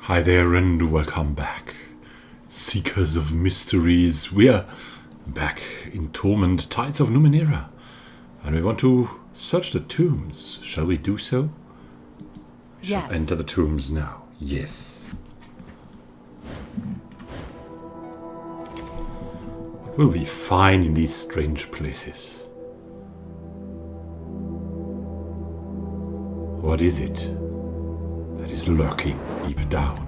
Hi there and welcome back, seekers of mysteries. We are back in Torment, Tides of Numenera, and we want to search the tombs. Shall we do so? We shall enter the tombs now. Yes. What will we find in these strange places? What is it that is lurking deep down?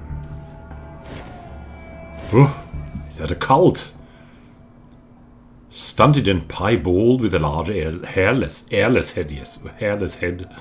Oh, is that a cult? Stunted and piebald with a large hairless head, yes, hairless head.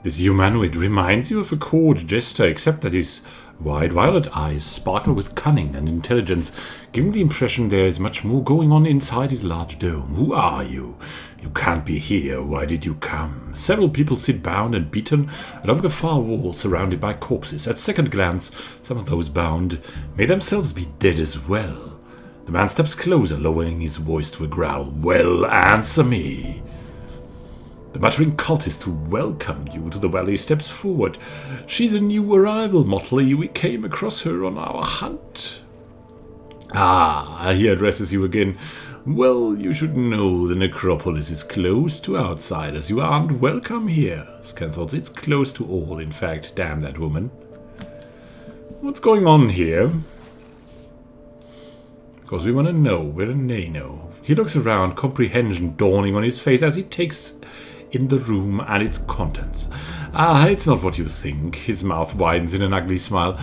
This humanoid reminds you of a court jester, except that his wide violet eyes sparkle with cunning and intelligence, giving the impression there is much more going on inside his large dome. Who are you? You can't be here. Why did you come? Several people sit bound and beaten along the far wall, surrounded by corpses. At second glance, some of those bound may themselves be dead as well. The man steps closer, lowering his voice to a growl. Well, answer me. The muttering cultist who welcomed you to the valley steps forward. She's a new arrival, Motley. We came across her on our hunt. Ah, he addresses you again. Well, you should know the necropolis is closed to outsiders. You aren't welcome here. Scanthos, it's closed to all, in fact. Damn that woman. What's going on here? Because we want to know. We're a Nano. He looks around, comprehension dawning on his face as he takes in the room and its contents. Ah, it's not what you think. His mouth widens in an ugly smile.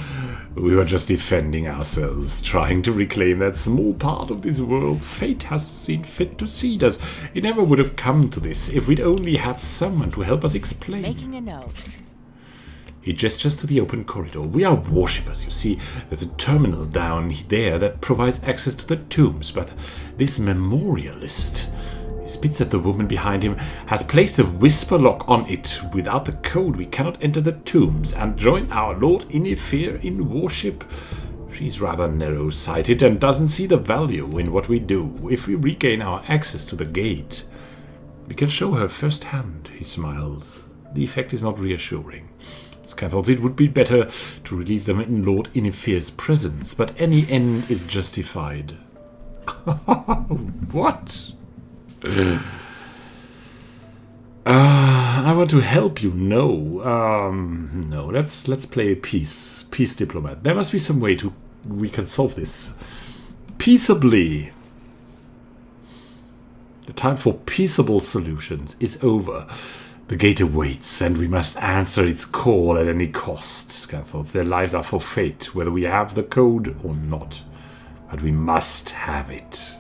We were just defending ourselves, trying to reclaim that small part of this world fate has seen fit to cede us. It never would have come to this if we'd only had someone to help us explain. Making a note. He gestures to the open corridor. We are worshippers, you see. There's a terminal down there that provides access to the tombs, but this memorialist, he spits at the woman behind him, has placed a whisper lock on it. Without the code, we cannot enter the tombs and join our Lord Inifir in worship. She's rather narrow-sighted and doesn't see the value in what we do. If we regain our access to the gate, we can show her firsthand. He smiles. The effect is not reassuring. Scanthos, it would be better to release them in Lord Inifir's presence, but any end is justified. What? I want to help you. No. Let's play peace diplomat. There must be some way we can solve this peaceably. The time for peaceable solutions is over. The gate awaits, and we must answer its call at any cost. Scanthos, their lives are for fate, whether we have the code or not. But we must have it.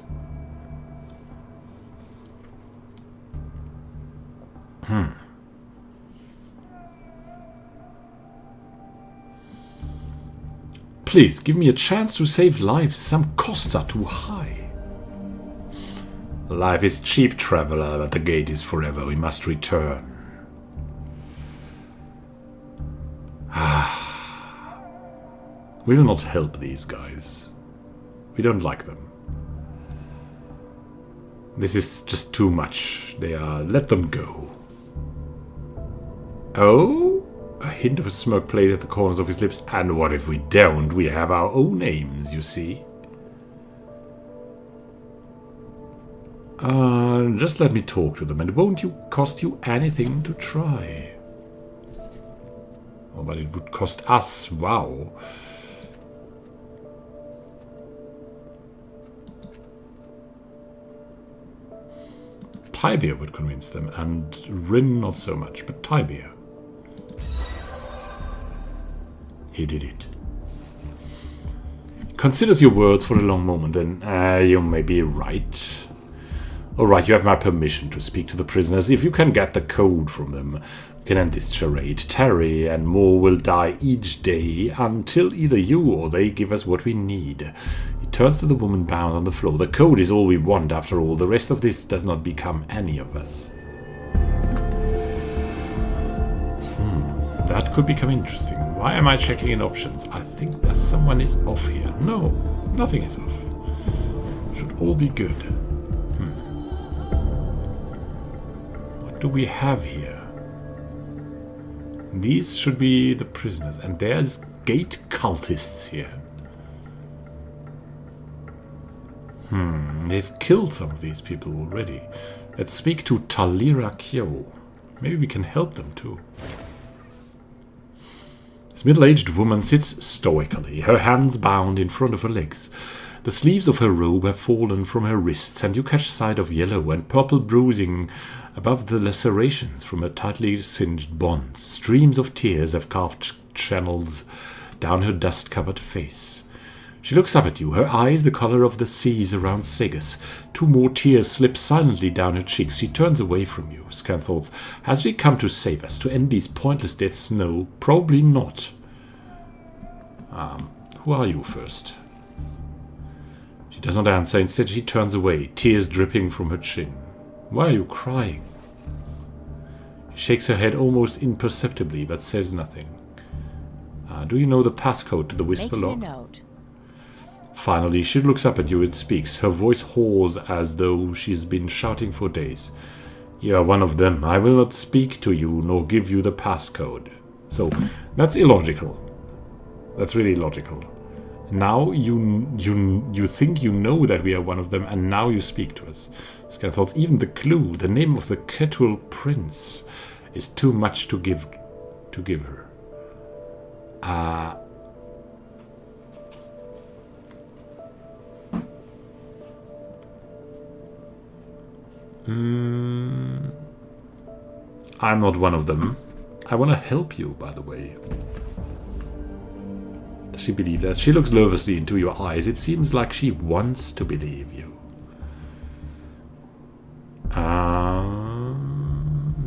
Please, give me a chance to save lives. Some costs are too high. Life is cheap, traveler, but the gate is forever. We must return. We will not help these guys. We don't like them. This is just too much. Let them go. Oh? A hint of a smirk plays at the corners of his lips. And what if we don't? We have our own aims, you see. Just let me talk to them, and it won't cost you anything to try. Oh, but it would cost us. Wow. Tibia would convince them, and Rin not so much, but Tibia. He did it. Considers your words for a long moment, then you may be right. Alright, you have my permission to speak to the prisoners. If you can get the code from them, we can end this charade. Terry and more will die each day until either you or they give us what we need. He turns to the woman bound on the floor. The code is all we want, after all. The rest of this does not become any of us. That could become interesting. Why am I checking in options? I think that someone is off here. No, nothing is off. Should all be good. What do we have here? These should be the prisoners, and there's gate cultists here. They've killed some of these people already. Let's speak to Talira Kyo. Maybe we can help them too. This middle-aged woman sits stoically, her hands bound in front of her legs. The sleeves of her robe have fallen from her wrists, and you catch sight of yellow and purple bruising above the lacerations from her tightly singed bonds. Streams of tears have carved channels down her dust-covered face. She looks up at you, her eyes the color of the seas around Segas. 2 more tears slip silently down her cheeks. She turns away from you. Scan thoughts. Has she come to save us, to end these pointless deaths? No, probably not. Who are you first? She does not answer. Instead, she turns away, tears dripping from her chin. Why are you crying? She shakes her head almost imperceptibly, but says nothing. Do you know the passcode to the Whisper Lock? Make a note. Finally, she looks up at you and speaks. Her voice hoarse as though she has been shouting for days. You are one of them. I will not speak to you nor give you the passcode. So, that's illogical. That's really illogical. Now you think you know that we are one of them, and now you speak to us. Scan thoughts. Even the clue, the name of the Ketul Prince, is too much to give her. I'm not one of them. I want to help you, by the way. Does she believe that? She looks nervously into your eyes. It seems like she wants to believe you.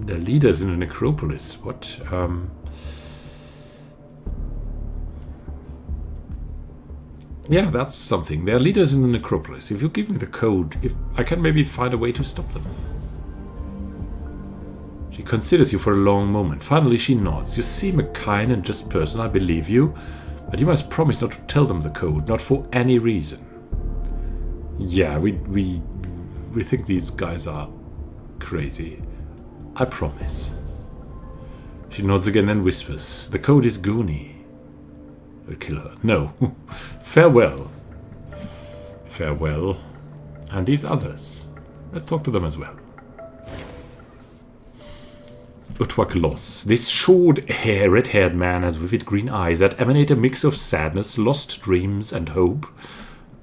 The leaders in the necropolis. What? Yeah, that's something. They're leaders in the necropolis. If you give me the code, if I can maybe find a way to stop them. She considers you for a long moment. Finally, she nods. You seem a kind and just person. I believe you. But you must promise not to tell them the code, not for any reason. Yeah, we think these guys are crazy. I promise. She nods again and whispers. The code is Goonie. We'll kill her. No. Farewell. Farewell. And these others. Let's talk to them as well. Utwak Loss. This red-haired man has vivid green eyes that emanate a mix of sadness, lost dreams, and hope.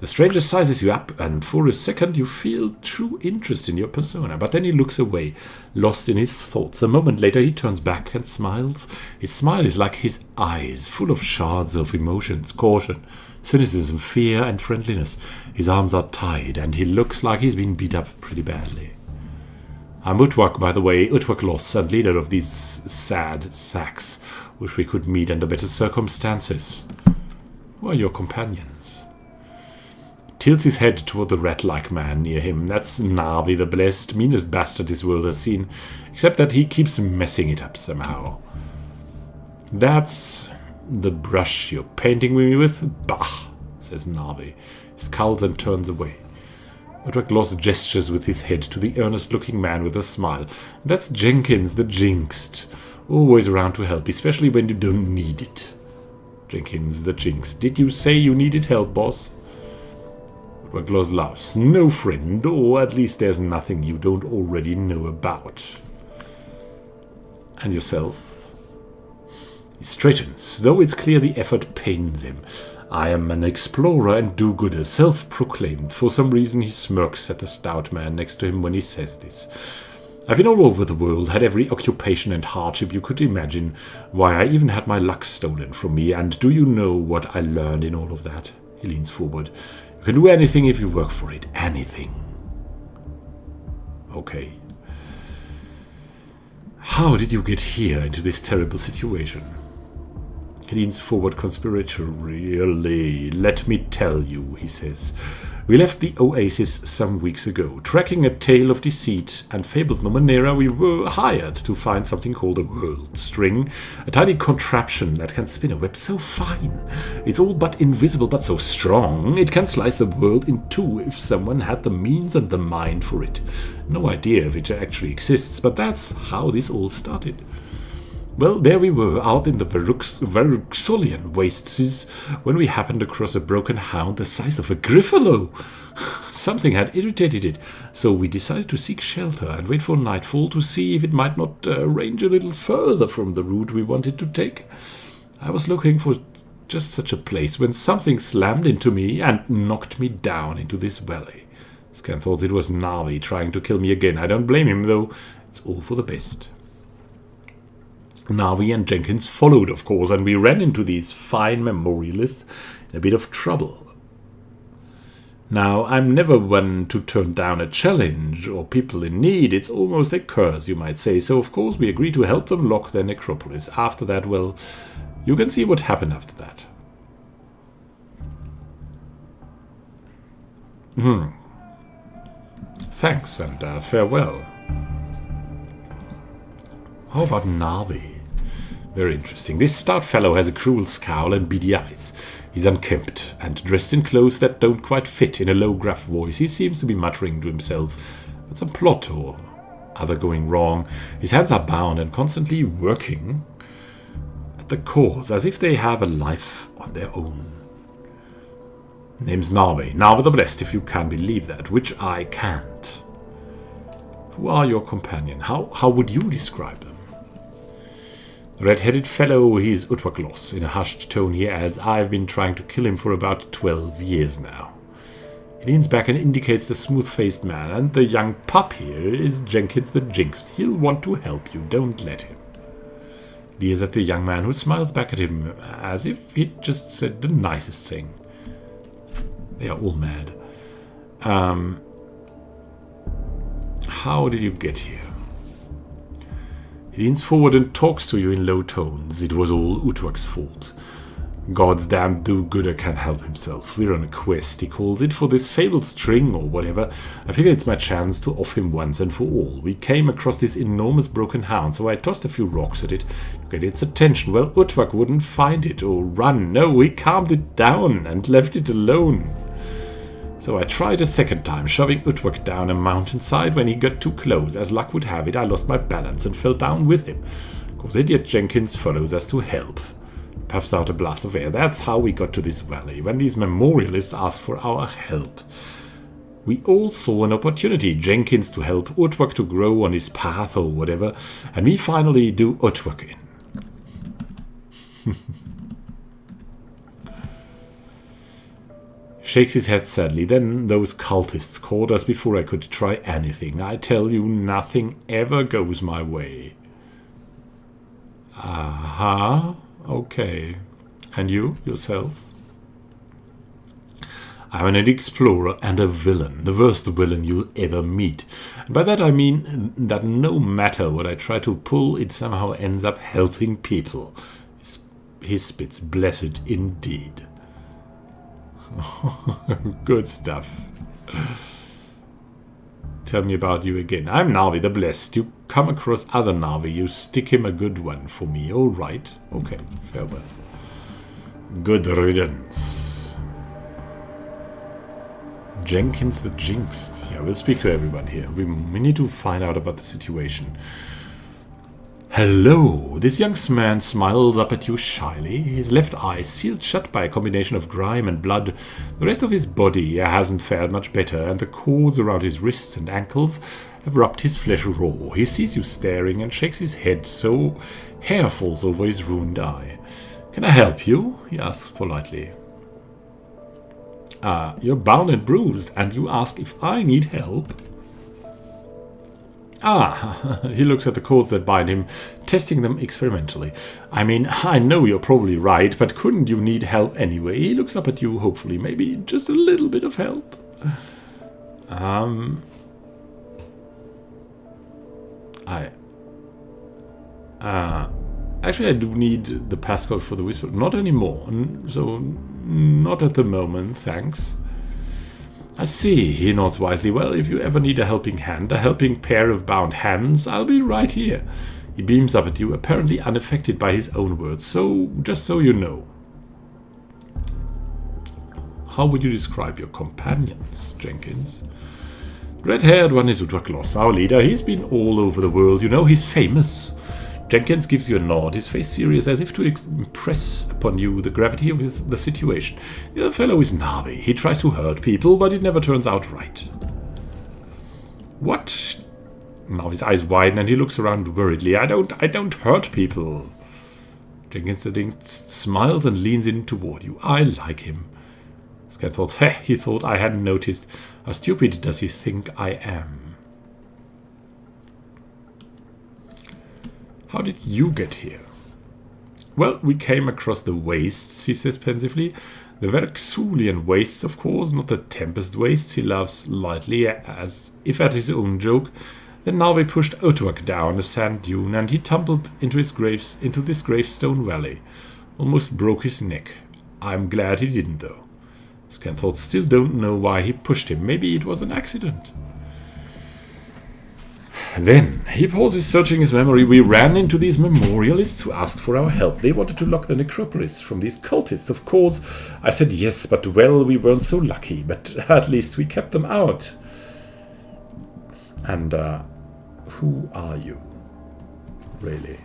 The stranger sizes you up, and for a second you feel true interest in your persona, but then he looks away, lost in his thoughts. A moment later he turns back and smiles. His smile is like his eyes, full of shards of emotions, caution, cynicism, fear, and friendliness. His arms are tied, and he looks like he's been beat up pretty badly. I'm Utwak, by the way, Utwak Loss, and leader of these sad sacks. Wish we could meet under better circumstances. Who are your companions? Tilts his head toward the rat-like man near him. That's Navi, the blessed, meanest bastard this world has seen, except that he keeps messing it up somehow. That's the brush you're painting me with? Bah, says Navi. He scowls and turns away. Utwak Loss gestures with his head to the earnest-looking man with a smile. That's Jenkins, the Jinxed. Always around to help, especially when you don't need it. Jenkins, the Jinxed. Did you say you needed help, boss? Utwak Loss laughs. No, friend, or at least there's nothing you don't already know about. And yourself? He straightens, though it's clear the effort pains him. I am an explorer and do-gooder, self-proclaimed. For some reason he smirks at the stout man next to him when he says this. I've been all over the world, had every occupation and hardship you could imagine. Why, I even had my luck stolen from me, and do you know what I learned in all of that? He leans forward. You can do anything if you work for it. Anything. Okay. How did you get here into this terrible situation? He leans forward conspiratorially. Let me tell you, he says. We left the oasis some weeks ago. Tracking a tale of deceit and fabled Numenera, we were hired to find something called a world string, a tiny contraption that can spin a web so fine. It's all but invisible, but so strong, it can slice the world in two if someone had the means and the mind for it. No idea if it actually exists, but that's how this all started. Well, there we were, out in the Veruxolian wastes, when we happened across a broken hound the size of a griffalo. Something had irritated it, so we decided to seek shelter and wait for nightfall to see if it might not range a little further from the route we wanted to take. I was looking for just such a place when something slammed into me and knocked me down into this valley. Scan thought it was Navi trying to kill me again. I don't blame him, though. It's all for the best. Navi and Jenkins followed, of course, and we ran into these fine memorialists in a bit of trouble. Now, I'm never one to turn down a challenge or people in need. It's almost a curse, you might say. So, of course, we agreed to help them lock their necropolis. After that, well, you can see what happened after that. Thanks and farewell. How about Navi? Very interesting. This stout fellow has a cruel scowl and beady eyes. He's unkempt and dressed in clothes that don't quite fit. In a low, gruff voice, he seems to be muttering to himself, but some plot or other going wrong. His hands are bound and constantly working at the cause, as if they have a life on their own. Name's Navi. Navi the Blessed, if you can believe that, which I can't. Who are your companion? How would you describe them? The red-headed fellow, he's Utwaklos. In a hushed tone he adds, I've been trying to kill him for about 12 years now. He leans back and indicates the smooth-faced man, and the young pup here is Jenkins the Jinxed. He'll want to help you, don't let him. He leers at the young man, who smiles back at him as if he'd just said the nicest thing. They are all mad. How did you get here? He leans forward and talks to you in low tones. It was all Utwak's fault. God's damned do-gooder can't help himself. We're on a quest, he calls it, for this fabled string or whatever. I figure it's my chance to off him once and for all. We came across this enormous broken hound, so I tossed a few rocks at it to get its attention. Well, Utwak wouldn't find it or run. No, he calmed it down and left it alone. So I tried a second time, shoving Utwak down a mountainside. When he got too close, as luck would have it, I lost my balance and fell down with him. Of course, idiot Jenkins follows us to help. Puffs out a blast of air. That's how we got to this valley, when these memorialists asked for our help. We all saw an opportunity, Jenkins to help Utwak to grow on his path or whatever, and we finally do Utwak in. Shakes his head sadly. Then those cultists caught us before I could try anything. I tell you, nothing ever goes my way. Aha. Okay. And you, yourself? I'm an explorer and a villain. The worst villain you'll ever meet. And by that I mean that no matter what I try to pull, it somehow ends up helping people. His spits blessed indeed. Good stuff. Tell me about you again. I'm Navi the Blessed. You come across other Navi, you stick him a good one for me. All right. Okay, farewell. Good riddance. Jenkins the Jinxed. Yeah, we'll speak to everyone here. We need to find out about the situation. Hello. This young man smiles up at you shyly, his left eye sealed shut by a combination of grime and blood. The rest of his body hasn't fared much better, and the cords around his wrists and ankles have rubbed his flesh raw. He sees you staring and shakes his head, so hair falls over his ruined eye. Can I help you? He asks politely. You're bound and bruised, and you ask if I need help? He looks at the cords that bind him, testing them experimentally. I mean, I know you're probably right, but couldn't you need help anyway? He looks up at you hopefully, maybe just a little bit of help. Actually, I do need the passcode for the whisper. Not anymore, so not at the moment, thanks. I see, he nods wisely. Well, if you ever need a helping hand, a helping pair of bound hands, I'll be right here. He beams up at you, apparently unaffected by his own words, so just so you know. How would you describe your companions, Jenkins? Red-haired one is Utwaklos, our leader. He's been all over the world, you know, he's famous. Jenkins gives you a nod, his face serious, as if to impress upon you the gravity of the situation. The other fellow is Navi. He tries to hurt people, but it never turns out right. What? Navi's eyes widen and he looks around worriedly. I don't hurt people. Jenkins the Jinxed smiles and leans in toward you. I like him. Scan thought, he thought I hadn't noticed. How stupid does he think I am? How did you get here? Well, we came across the wastes, he says pensively. The Verxulian wastes, of course, not the Tempest wastes, he laughs lightly, as if at his own joke. Then Navi pushed Otuak down a sand dune, and he tumbled into this gravestone valley. Almost broke his neck. I'm glad he didn't, though. Scanthought still don't know why he pushed him. Maybe it was an accident. Then, he pauses, searching his memory. We ran into these memorialists who asked for our help. They wanted to lock the necropolis from these cultists. Of course, I said yes, but well, we weren't so lucky. But at least we kept them out. And, who are you? Really?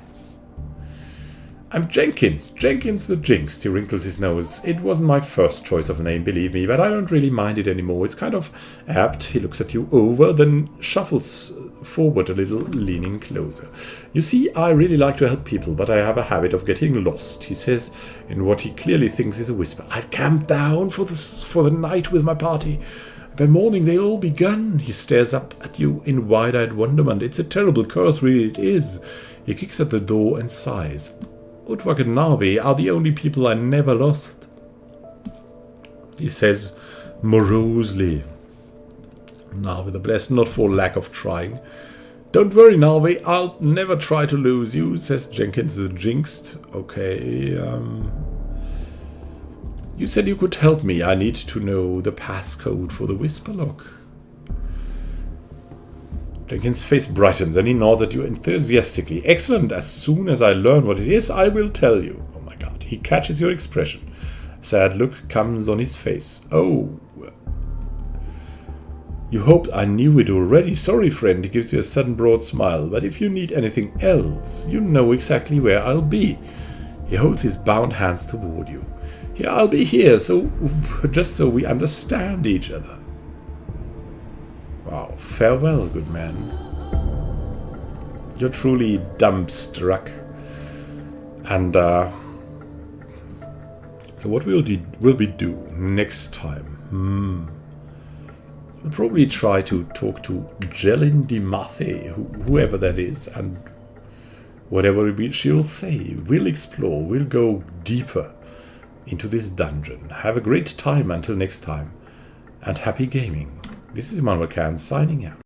I'm Jenkins. Jenkins the Jinxed. He wrinkles his nose. It wasn't my first choice of a name, believe me, but I don't really mind it anymore. It's kind of apt. He looks at you over, then shuffles forward a little, leaning closer. You see, I really like to help people, but I have a habit of getting lost, he says, in what he clearly thinks is a whisper. I've camped down for the night with my party. By morning they'll all be gone. He stares up at you in wide-eyed wonderment. It's a terrible curse, really it is. He kicks at the door and sighs. Utwak and Navi are the only people I never lost, he says morosely. Navi the Blessed, not for lack of trying. Don't worry, Navi, I'll never try to lose you, says Jenkins the Jinxed. Okay, you said you could help me. I need to know the passcode for the Whisper Lock. Jenkins' face brightens and he nods at you enthusiastically. Excellent. As soon as I learn what it is, I will tell you. Oh my god. He catches your expression. A sad look comes on his face. Oh. You hoped I knew it already. Sorry, friend. He gives you a sudden broad smile. But if you need anything else, you know exactly where I'll be. He holds his bound hands toward you. Yeah, I'll be here, so just so we understand each other. Wow, farewell, good man. You're truly dumbstruck. And, so what will we do next time? We'll probably try to talk to Jelin Dimathe, whoever that is, and whatever she'll say. We'll explore, we'll go deeper into this dungeon. Have a great time until next time, and happy gaming. This is Immanuel signing out.